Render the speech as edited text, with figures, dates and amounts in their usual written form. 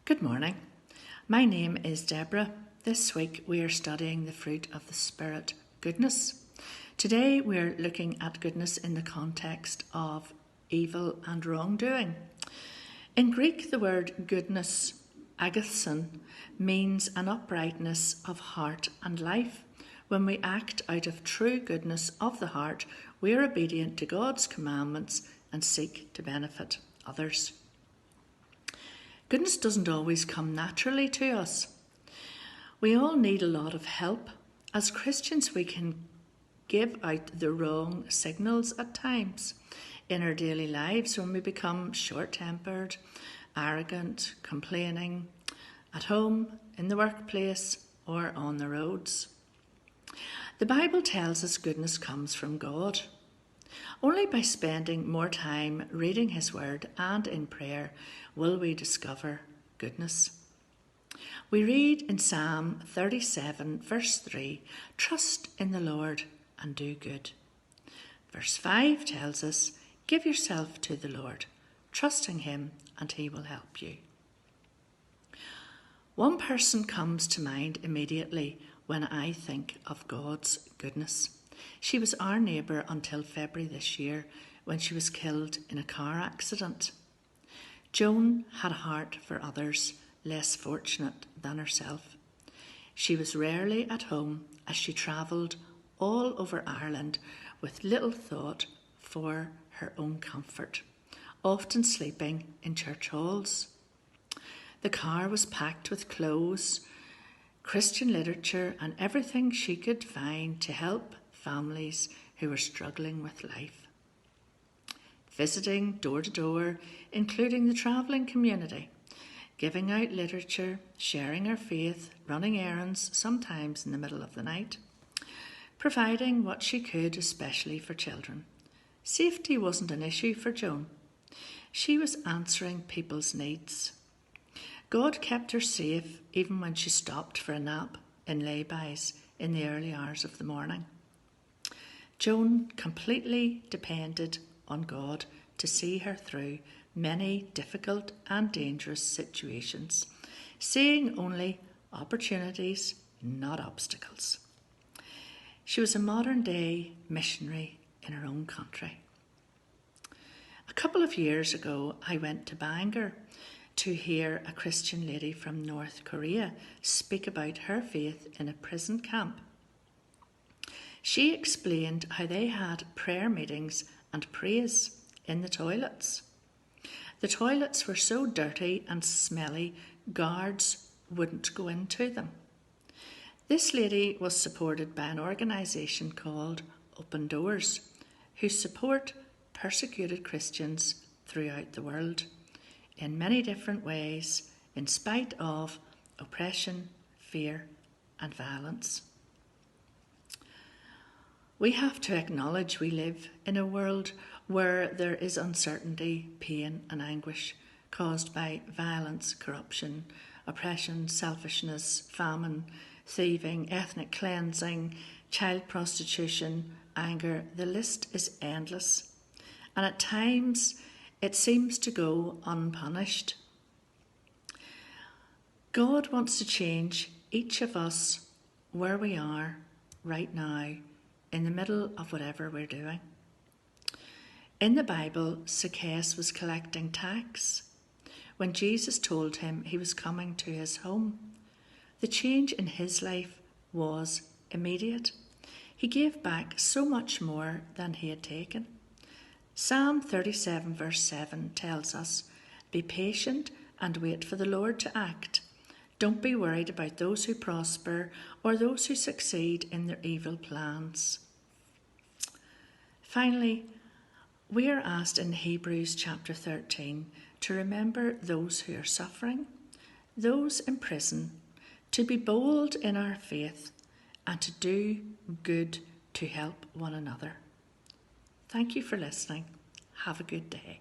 Good morning. My name is Deborah. This week we are studying the fruit of the Spirit, goodness. Today we're looking at goodness in the context of evil and wrongdoing. In Greek, the word goodness, agathon, means an uprightness of heart and life. When we act out of true goodness of the heart, we are obedient to God's commandments and seek to benefit others. Goodness doesn't always come naturally to us. We all need a lot of help. As Christians, we can give out the wrong signals at times in our daily lives when we become short-tempered, arrogant, complaining, at home, in the workplace, or on the roads. The Bible tells us goodness comes from God. Only by spending more time reading His Word and in prayer will we discover goodness. We read in Psalm 37, verse 3, "Trust in the Lord and do good." Verse 5 tells us, "Give yourself to the Lord, trusting Him and He will help you." One person comes to mind immediately when I think of God's goodness. She was our neighbour until February this year when she was killed in a car accident. Joan had a heart for others less fortunate than herself. She was rarely at home as she travelled all over Ireland with little thought for her own comfort, often sleeping in church halls. The car was packed with clothes, Christian literature and everything she could find to help families who were struggling with life. Visiting door to door, including the travelling community, giving out literature, sharing her faith, running errands, sometimes in the middle of the night, providing what she could, especially for children. Safety wasn't an issue for Joan. She was answering people's needs. God kept her safe even when she stopped for a nap in laybys in the early hours of the morning. Joan completely depended on God to see her through many difficult and dangerous situations, seeing only opportunities, not obstacles. She was a modern-day missionary in her own country. A couple of years ago, I went to Bangor to hear a Christian lady from North Korea speak about her faith in a prison camp. She explained how they had prayer meetings and praise in the toilets. The toilets were so dirty and smelly, guards wouldn't go into them. This lady was supported by an organisation called Open Doors, who support persecuted Christians throughout the world in many different ways, in spite of oppression, fear, and violence. We have to acknowledge we live in a world where there is uncertainty, pain, and anguish caused by violence, corruption, oppression, selfishness, famine, thieving, ethnic cleansing, child prostitution, anger. The list is endless. And at times, it seems to go unpunished. God wants to change each of us where we are right now, in the middle of whatever we're doing. In the Bible, Zacchaeus was collecting tax when Jesus told him he was coming to his home. The change in his life was immediate. He gave back so much more than he had taken. Psalm 37 verse 7 tells us, "Be patient and wait for the Lord to act. Don't be worried about those who prosper or those who succeed in their evil plans." Finally, we are asked in Hebrews chapter 13 to remember those who are suffering, those in prison, to be bold in our faith and to do good to help one another. Thank you for listening. Have a good day.